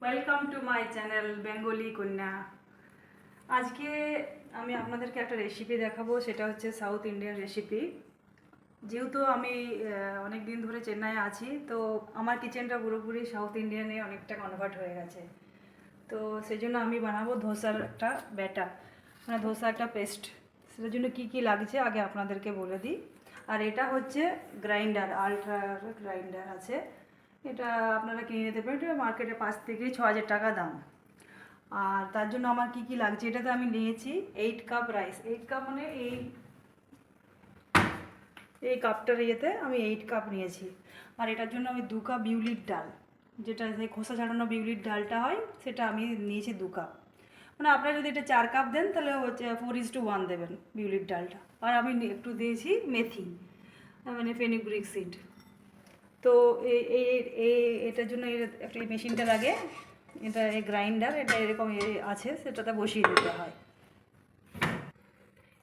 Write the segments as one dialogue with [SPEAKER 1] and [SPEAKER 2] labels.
[SPEAKER 1] Welcome to my channel Bengali কন্যা। আজকে আমি আপনাদেরকে একটা রেসিপি দেখাবো, সেটা হচ্ছে সাউথ ইন্ডিয়ান রেসিপি। যেহেতু আমি অনেক দিন ধরে চেন্নাইয়ে আছি, তো আমার কিচেনটা পুরোপুরি সাউথ ইন্ডিয়ানে অনেকটা কনভার্ট হয়ে গেছে। তো সেই জন্য আমি বানাবো ধোসার একটা ব্যাটার, মানে ধোসা একটা পেস্ট। সেটার জন্য কি কি লাগছে আগে আপনাদেরকে বলে দিই। আর এটা হচ্ছে গ্রাইন্ডার, আলট্রা গ্রাইন্ডার আছে। এটা আপনারা কিনে নিতে পারেন, এটা মার্কেটে 5 থেকে 6 হাজার টাকা দাম। আর তার জন্য আমার কি কি লাগছে, এটাতে আমি নিয়েছি 8 কাপ রাইস। 8 কাপ মানে এই এই কাপটার ইয়েতে আমি 8 কাপ নিয়েছি। আর এটার জন্য আমি 2 কাপ বিউলির ডাল, যেটা সেই খোসা ছাড়ানো বিউলির ডালটা হয়, সেটা আমি নিয়েছি 2 কাপ। মানে আপনারা যদি এটা 4 কাপ দেন তাহলে হচ্ছে 4:1 দেবেন বিউলির ডালটা। আর আমি একটু দিয়েছি মেথি, মানে ফেনিগ্রিক সিড। তো এই এই এই- এটার জন্য একটা মেশিনটা লাগে, এটা এই গ্রাইন্ডার, এটা এরকম আছে, সেটাতে বসিয়ে দিতে হয়।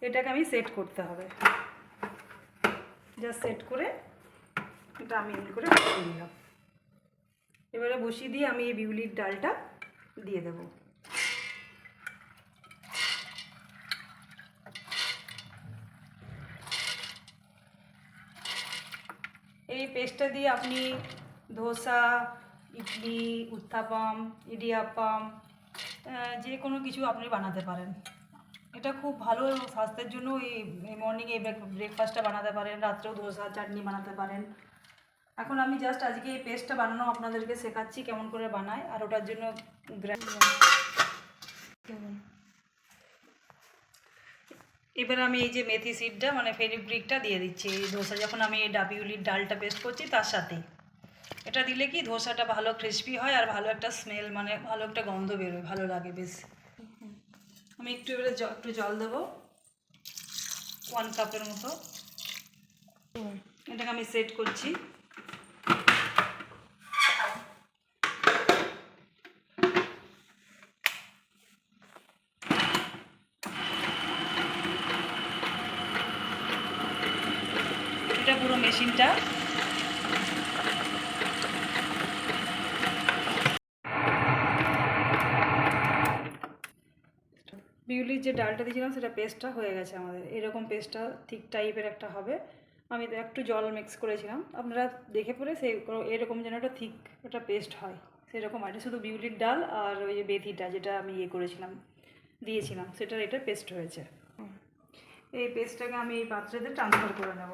[SPEAKER 1] এটাকে আমি সেট করতে হবে, জাস্ট সেট করে এটা আমি এমনি করে বসিয়ে দিলাম। এবারে বসিয়ে দিয়ে আমি এই বিউলির ডালটা দিয়ে দেব। এই পেস্টটা দিয়ে আপনি ধোসা, ইডলি, উত্তাপাম, ইডিয়াপ্পাম, যে কোনো কিছু আপনি বানাতে পারেন। এটা খুব ভালো স্বাস্থ্যের জন্য। এই মর্নিংয়ে ব্রেকফাস্টটা বানাতে পারেন, রাত্রেও ধোসা চাটনি বানাতে পারেন। এখন আমি জাস্ট আজকে এই পেস্টটা বানানো আপনাদেরকে শেখাচ্ছি কেমন করে বানায়। আর ওটার জন্য এবার আমি এই যে মেথি সিডটা, মানে ফেনিগ্রিকটা দিয়ে দিচ্ছি এই ধোসা, যখন আমি এই বিউলির ডালটা পেস্ট করছি তার সাথে। এটা দিলে কি ধোসাটা ভালো ক্রিস্পি হয়, আর ভালো একটা স্মেল, মানে ভালো একটা গন্ধ বেরোয়, ভালো লাগে বেশ। আমি একটু এবারে একটু জল দেবো, 1 কাপের মতো। এটাকে আমি সেট করছি। এটা পুরো মেশিনটা বিউলির যে ডালটা দিয়েছিলাম সেটা পেস্টটা হয়ে গেছে আমাদের। এরকম পেস্টটা ঠিক টাইপের একটা হবে। আমি তো একটু জল মিক্স করেছিলাম, আপনারা দেখে পরে সেই এরকম যেন একটা ঠিক একটা পেস্ট হয় সেরকম। এটা শুধু বিউলির ডাল আর ওই যে বেথিটা, যেটা আমি করেছিলাম, দিয়েছিলাম, সেটার এটা পেস্ট হয়েছে। এই পেস্টটাকে আমি এই পাত্রেতে ট্রান্সফার করে নেব।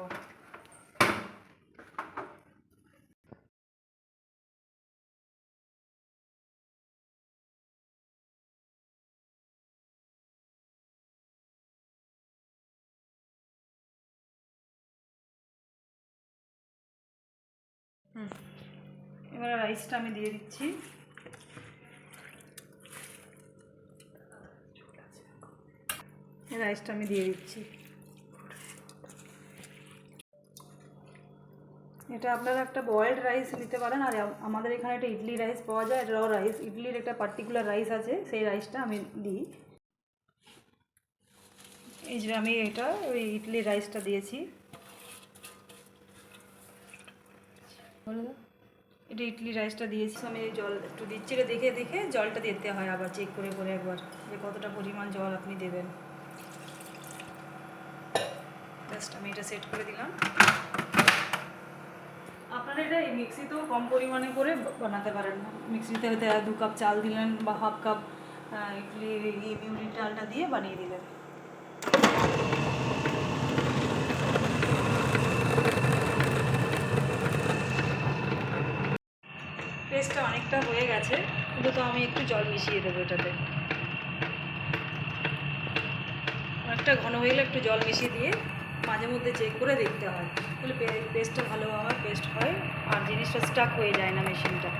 [SPEAKER 1] এবার রাইসটা আমি দিয়ে দিচ্ছি। রাইসটা আমি দিয়ে দিচ্ছি। এটা আপনারা একটা বয়েলড রাইস নিতে পারেন, আর আমাদের এখানে একটা ইডলি রাইস পাওয়া যায়, র রাইস। ইডলির একটা পার্টিকুলার রাইস আছে, সেই রাইসটা আমি দিই। এই যে আমি এটা ওই ইডলি রাইসটা দিয়েছি। এটা ইডলি রাইসটা দিয়েছি। আমি জল একটু দিচ্ছি, এটা দেখে দেখে জলটা দিতে হয়, আবার চেক করে করে একবার যে কতটা পরিমাণ জল আপনি দেবেন। জাস্ট আমি এটা সেট করে দিলাম। আপনারা এটা এই মিক্সিতেও কম পরিমাণে করে বানাতে পারেন। মিক্সিতে হয়তো 2 কাপ চাল দিলেন বা হাফ কাপ ইডলি বিউলির ডালটা দিয়ে বানিয়ে দিলেন। পেস্টটা অনেকটা হয়ে গেছে, কিন্তু তো আমি একটু জল মিশিয়ে দেবো এটাতে। অনেকটা ঘন হয়ে গেলে একটু জল মিশিয়ে দিয়ে মাঝে মধ্যে চেক করে দেখতে হয়, তাহলে পেস্টটা ভালোভাবে পেস্ট হয় আর জিনিসটা স্টাক হয়ে যায় না মেশিনটা।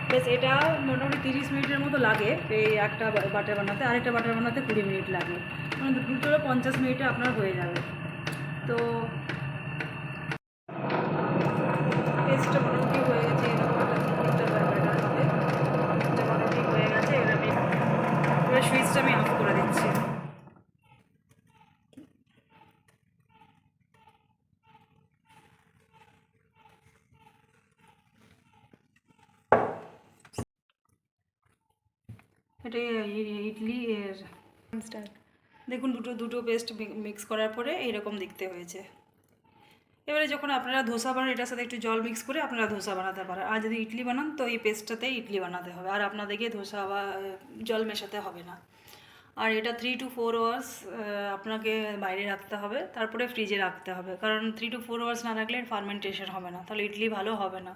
[SPEAKER 1] বেশ, এটা মোটামুটি 30 মিনিটের মতো লাগে এই একটা বাটার বানাতে। আরেকটা বাটার বানাতে 20 মিনিট লাগে, মানে দুটো 50 মিনিটে আপনার হয়ে যাবে। তো পেস্টটা মোটামুটি হয়ে গেছে, এরকম একটা ব্যাটার হবে। এটা মোটামুটি হয়ে গেছে। এবার সুইচটা আমি অফ করে দিচ্ছি। এটা ইডলি এর দেখুন দুটো পেস্ট মিক্স করার পরে এইরকম দেখতে হয়েছে। এবারে যখন আপনারা ধোসা বানান এটার সাথে একটু জল মিক্স করে আপনারা ধোসা বানাতে পারেন, আর যদি ইডলি বানান তো এই পেস্টটাতে ইডলি বানাতে হবে, আর আপনাদেরকে ধোসা বা জল মেশাতে হবে না। আর এটা 3 to 4 আওয়ার্স আপনাকে বাইরে রাখতে হবে, তারপরে ফ্রিজে রাখতে হবে, কারণ 3 to 4 আওয়ার্স না রাখলে ফার্মেন্টেশন হবে না, তাহলে ইডলি ভালো হবে না।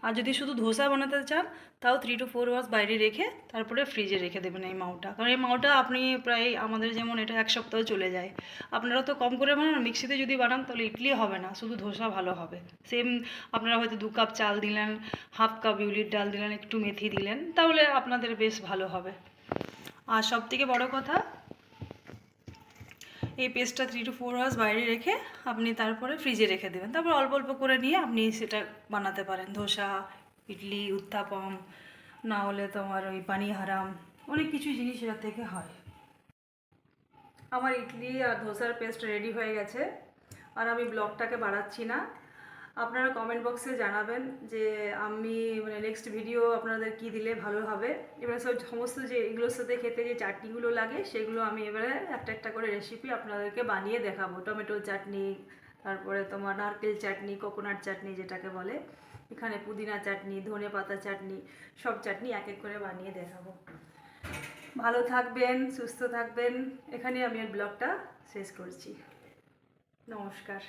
[SPEAKER 1] আর যদি শুধু ধোসা বানাতে চান তাও 3 to 4 আওয়ার্স বাইরে রেখে তারপরে ফ্রিজে রেখে দেবেন এই মাউটা, কারণ এই মাউটা আপনি প্রায় আমাদের যেমন এটা 1 সপ্তাহ চলে যায়। আপনারা তো কম করে বানান, মিক্সিতে যদি বানান তাহলে ইডলি হবে না, শুধু ধোসা ভালো হবে। সেম আপনারা হয়তো 2 কাপ চাল দিলেন, হাফ কাপ বিউলির ডাল দিলেন, একটু মেথি দিলেন, তাহলে আপনাদের বেশ ভালো হবে। আর সবথেকে বড় কথা, এই পেস্টটা 3 to 4 আওয়ার্স বাইরে রেখে আপনি তারপরে ফ্রিজে রেখে দেবেন, তারপর অল্প অল্প করে নিয়ে আপনি সেটা বানাতে পারেন, ধোসা, ইডলি, উত্তাপম, না হলে তোমার ওই পানিহারাম, অনেক কিছু জিনিস এর থেকে হয়। আমার ইডলি আর ধোসার পেস্ট রেডি হয়ে গেছে, আর আমি ব্লগটাকে বাড়াচ্ছি না। আপনারা কমেন্ট বক্সে জানাবেন যে আমি মানে নেক্সট ভিডিও আপনাদের কি দিলে ভালো হবে। এবারে সমস্ত যে এগুলোর সাথে খেতে যে চাটনিগুলো লাগে সেগুলো আমি এবারে একটা একটা করে রেসিপি আপনাদেরকে বানিয়ে দেখাবো। টমেটো চাটনি, তারপরে তোমার নারকেল চাটনি, কোকোনাট চাটনি যেটাকে বলে, এখানে পুদিনা চাটনি, ধনে পাতা চাটনি, সব চাটনি এক এক করে বানিয়ে দেখাবো। ভালো থাকবেন, সুস্থ থাকবেন। এখানে আমি আর ব্লগটা শেষ করছি। নমস্কার।